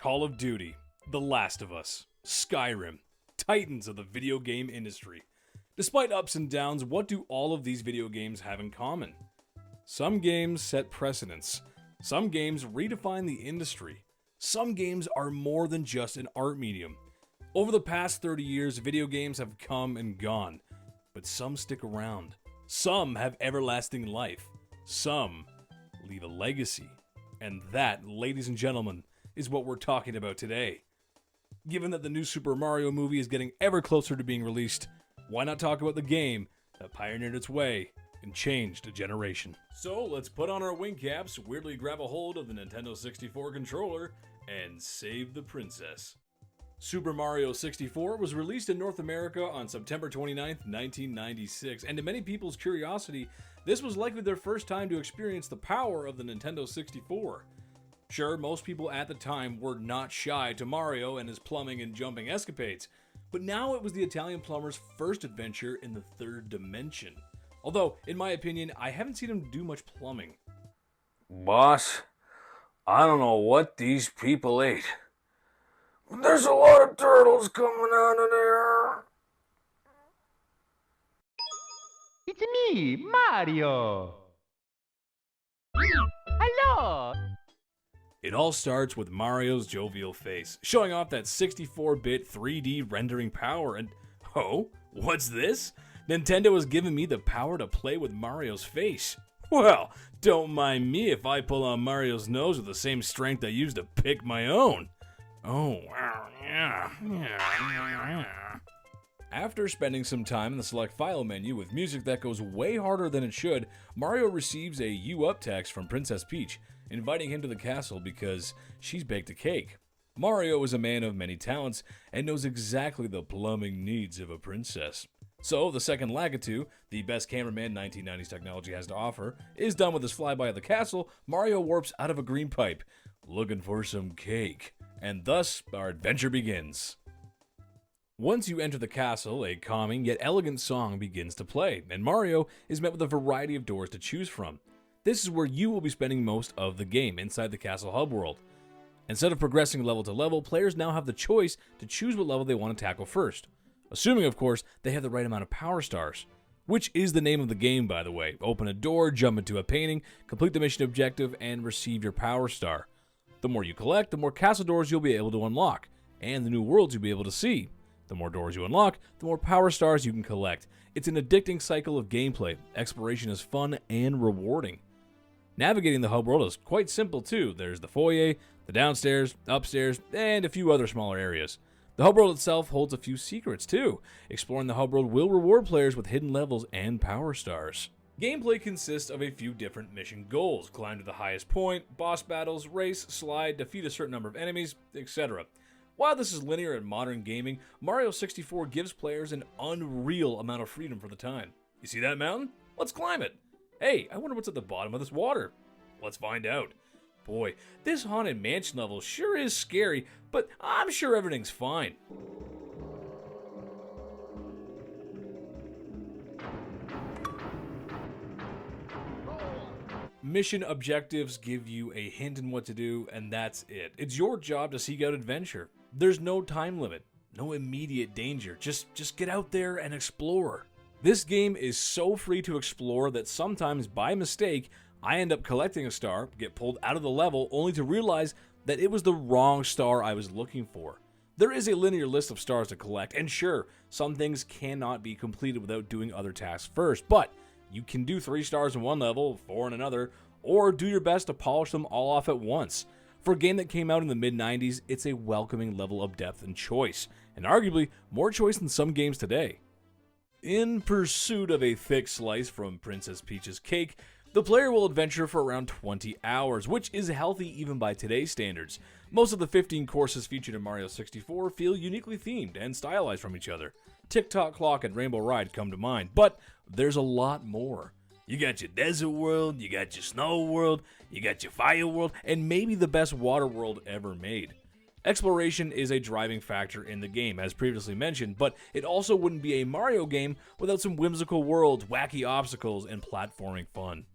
Call of Duty, The Last of Us, Skyrim, titans of the video game industry. Despite ups and downs, what do all of these video games have in common? Some games set precedents. Some games redefine the industry. Some games are more than just an art medium. Over the past 30 years, video games have come and gone, but some stick around. Some have everlasting life. Some leave a legacy. And that, ladies and gentlemen, is what we're talking about today. Given that the new Super Mario movie is getting ever closer to being released, why not talk about the game that pioneered its way and changed a generation? So let's put on our wing caps, weirdly grab a hold of the Nintendo 64 controller, and save the princess. Super Mario 64 was released in North America on September 29, 1996, and to many people's curiosity, this was likely their first time to experience the power of the Nintendo 64. Sure, most people at the time were not shy to Mario and his plumbing and jumping escapades, but now it was the Italian plumber's first adventure in the third dimension. Although, in my opinion, I haven't seen him do much plumbing. Boss, I don't know what these people ate, but there's a lot of turtles coming out of there. It's me, Mario! Hello! It all starts with Mario's jovial face, showing off that 64-bit 3D rendering power, and oh, what's this? Nintendo has given me the power to play with Mario's face. Well, don't mind me if I pull on Mario's nose with the same strength I used to pick my own. Oh, wow, yeah. After spending some time in the select file menu with music that goes way harder than it should, Mario receives a "you up" text from Princess Peach, inviting him to the castle because she's baked a cake. Mario is a man of many talents and knows exactly the plumbing needs of a princess. So, the second Lakitu, the best cameraman 1990s technology has to offer, is done with his flyby of the castle. Mario warps out of a green pipe, looking for some cake. And thus, our adventure begins. Once you enter the castle, a calming yet elegant song begins to play, and Mario is met with a variety of doors to choose from. This is where you will be spending most of the game, inside the castle hub world. Instead of progressing level to level, players now have the choice to choose what level they want to tackle first. Assuming, of course, they have the right amount of power stars. Which is the name of the game, by the way. Open a door, jump into a painting, complete the mission objective, and receive your power star. The more you collect, the more castle doors you'll be able to unlock, and the new worlds you'll be able to see. The more doors you unlock, the more power stars you can collect. It's an addicting cycle of gameplay. Exploration is fun and rewarding. Navigating the hub world is quite simple too. There's the foyer, the downstairs, upstairs, and a few other smaller areas. The hub world itself holds a few secrets too. Exploring the hub world will reward players with hidden levels and power stars. Gameplay consists of a few different mission goals: climb to the highest point, boss battles, race, slide, defeat a certain number of enemies, etc. While this is linear in modern gaming, Mario 64 gives players an unreal amount of freedom for the time. You see that mountain? Let's climb it. Hey, I wonder what's at the bottom of this water. Let's find out. Boy, this Haunted Mansion level sure is scary, but I'm sure everything's fine. Mission objectives give you a hint in what to do, and that's it. It's your job to seek out adventure. There's no time limit, no immediate danger. Just get out there and explore. This game is so free to explore that sometimes, by mistake, I end up collecting a star, get pulled out of the level, only to realize that it was the wrong star I was looking for. There is a linear list of stars to collect, and sure, some things cannot be completed without doing other tasks first, but you can do 3 stars in one level, 4 in another, or do your best to polish them all off at once. For a game that came out in the mid-90s, it's a welcoming level of depth and choice, and arguably more choice than some games today. In pursuit of a thick slice from Princess Peach's cake, the player will adventure for around 20 hours, which is healthy even by today's standards. Most of the 15 courses featured in Mario 64 feel uniquely themed and stylized from each other. Tick-Tock Clock and Rainbow Ride come to mind, but there's a lot more. You got your desert world, you got your snow world, you got your fire world, and maybe the best water world ever made. Exploration is a driving factor in the game, as previously mentioned, but it also wouldn't be a Mario game without some whimsical worlds, wacky obstacles, and platforming fun.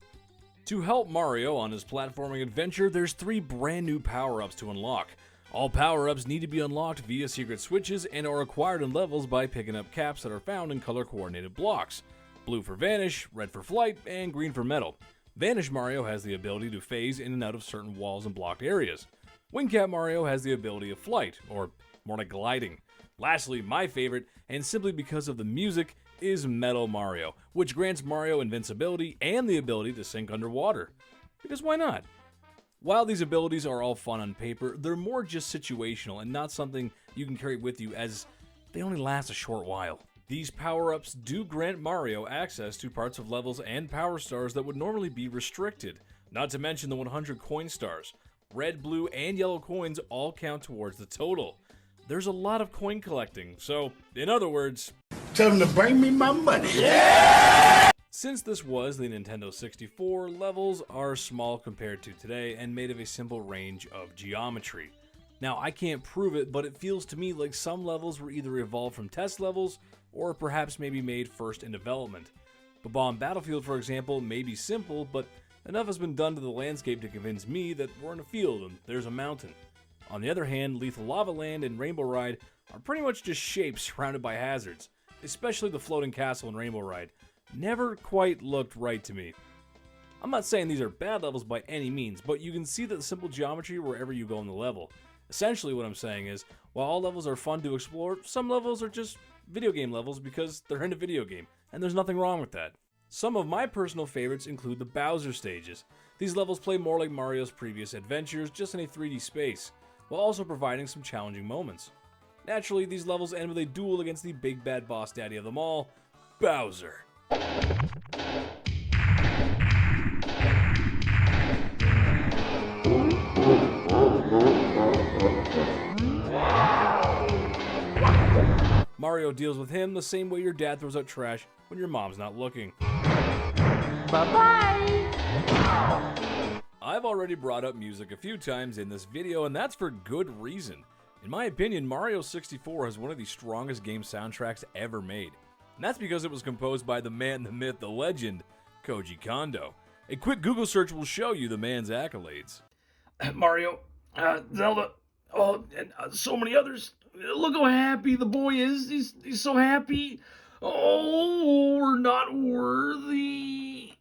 To help Mario on his platforming adventure, there's 3 brand new power-ups to unlock. All power-ups need to be unlocked via secret switches and are acquired in levels by picking up caps that are found in color-coordinated blocks. Blue for Vanish, red for Flight, and green for Metal. Vanish Mario has the ability to phase in and out of certain walls and blocked areas. Wingcat Mario has the ability of flight, or more like gliding. Lastly, my favorite, and simply because of the music, is Metal Mario, which grants Mario invincibility and the ability to sink underwater. Because why not? While these abilities are all fun on paper, they're more just situational and not something you can carry with you, as they only last a short while. These power-ups do grant Mario access to parts of levels and power stars that would normally be restricted, not to mention the 100 coin stars. Red, blue, and yellow coins all count towards the total. There's a lot of coin collecting, so, in other words, tell them to bring me my money. Since this was the Nintendo 64, levels are small compared to today and made of a simple range of geometry. Now, I can't prove it, but it feels to me like some levels were either evolved from test levels or perhaps maybe made first in development. Bob-omb Battlefield, for example, may be simple, but enough has been done to the landscape to convince me that we're in a field and there's a mountain. On the other hand, Lethal Lava Land and Rainbow Ride are pretty much just shapes surrounded by hazards, especially the floating castle in Rainbow Ride. Never quite looked right to me. I'm not saying these are bad levels by any means, but you can see the simple geometry wherever you go in the level. Essentially what I'm saying is, while all levels are fun to explore, some levels are just video game levels because they're in a video game, and there's nothing wrong with that. Some of my personal favorites include the Bowser stages. These levels play more like Mario's previous adventures, just in a 3D space, while also providing some challenging moments. Naturally, these levels end with a duel against the big bad boss daddy of them all, Bowser. Mario deals with him the same way your dad throws out trash when your mom's not looking. Bye-bye! I've already brought up music a few times in this video, and that's for good reason. In my opinion, Mario 64 has one of the strongest game soundtracks ever made. And that's because it was composed by the man, the myth, the legend, Koji Kondo. A quick Google search will show you the man's accolades. Mario, Zelda, and so many others. Look how happy the boy is. He's so happy. Oh, we're not worthy.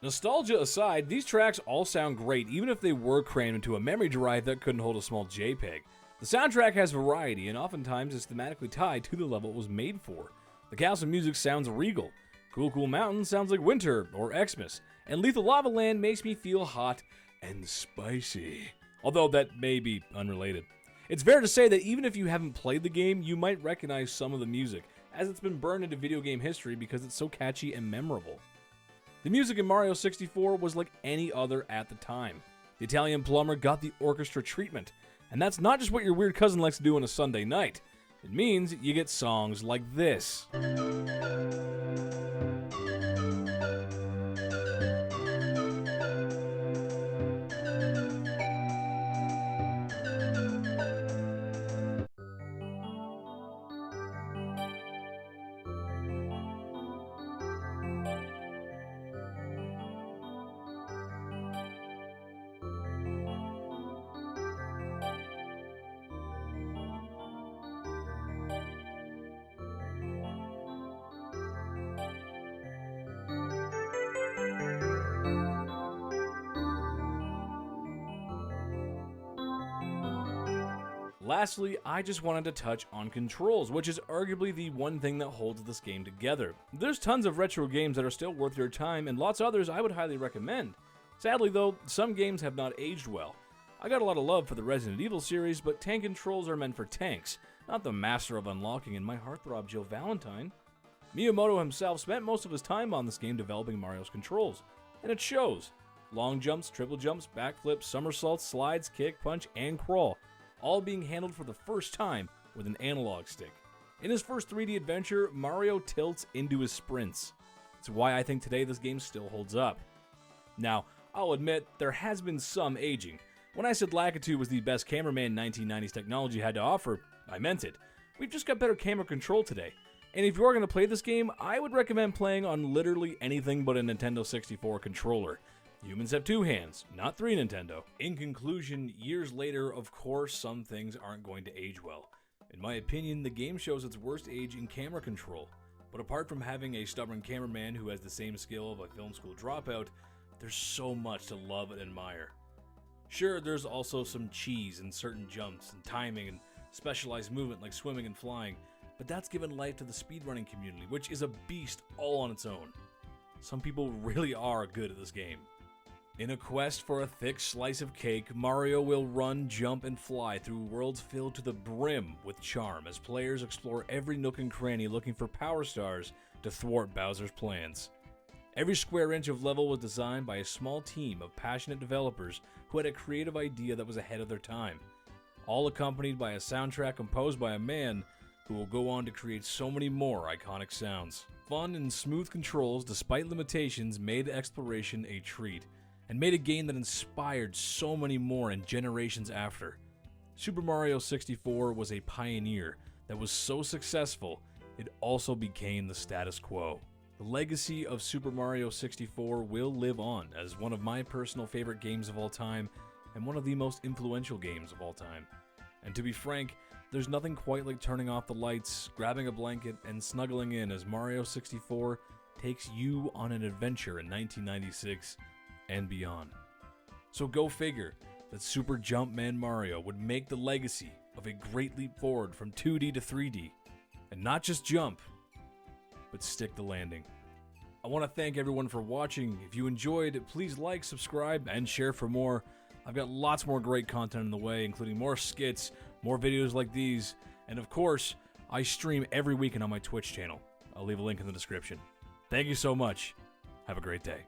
Nostalgia aside, these tracks all sound great even if they were crammed into a memory drive that couldn't hold a small JPEG. The soundtrack has variety and oftentimes is thematically tied to the level it was made for. The castle music sounds regal. Cool Cool Mountain sounds like winter or Xmas, and Lethal Lava Land makes me feel hot and spicy. Although that may be unrelated. It's fair to say that even if you haven't played the game, you might recognize some of the music, as it's been burned into video game history because it's so catchy and memorable. The music in Mario 64 was like any other at the time. The Italian Plumber got the orchestra treatment, and that's not just what your weird cousin likes to do on a Sunday night. It means you get songs like this. Lastly, I just wanted to touch on controls, which is arguably the one thing that holds this game together. There's tons of retro games that are still worth your time, and lots of others I would highly recommend. Sadly though, some games have not aged well. I got a lot of love for the Resident Evil series, but tank controls are meant for tanks, not the master of unlocking in my heartthrob Jill Valentine. Miyamoto himself spent most of his time on this game developing Mario's controls, and it shows. Long jumps, triple jumps, backflips, somersaults, slides, kick, punch, and crawl, all being handled for the first time with an analog stick. In his first 3D adventure, Mario tilts into his sprints. It's why I think today this game still holds up. Now, I'll admit, there has been some aging. When I said Lakitu was the best cameraman 1990s technology had to offer, I meant it. We've just got better camera control today. And if you are going to play this game, I would recommend playing on literally anything but a Nintendo 64 controller. Humans have 2 hands, not 3, Nintendo. In conclusion, years later, of course, some things aren't going to age well. In my opinion, the game shows its worst age in camera control. But apart from having a stubborn cameraman who has the same skill of a film school dropout, there's so much to love and admire. Sure, there's also some cheese in certain jumps and timing and specialized movement like swimming and flying, but that's given life to the speedrunning community, which is a beast all on its own. Some people really are good at this game. In a quest for a thick slice of cake, Mario will run, jump, and fly through worlds filled to the brim with charm as players explore every nook and cranny looking for power stars to thwart Bowser's plans. Every square inch of level was designed by a small team of passionate developers who had a creative idea that was ahead of their time, all accompanied by a soundtrack composed by a man who will go on to create so many more iconic sounds. Fun and smooth controls, despite limitations, made exploration a treat, and made a game that inspired so many more in generations after. Super Mario 64 was a pioneer that was so successful, it also became the status quo. The legacy of Super Mario 64 will live on as one of my personal favorite games of all time, and one of the most influential games of all time. And to be frank, there's nothing quite like turning off the lights, grabbing a blanket, and snuggling in as Mario 64 takes you on an adventure in 1996 and beyond. So go figure that Super Jumpman Mario would make the legacy of a great leap forward from 2D to 3D, and not just jump, but stick the landing. I want to thank everyone for watching. If you enjoyed, please like, subscribe, and share for more. I've got lots more great content in the way, including more skits, more videos like these, and of course, I stream every weekend on my Twitch channel. I'll leave a link in the description. Thank you so much. Have a great day.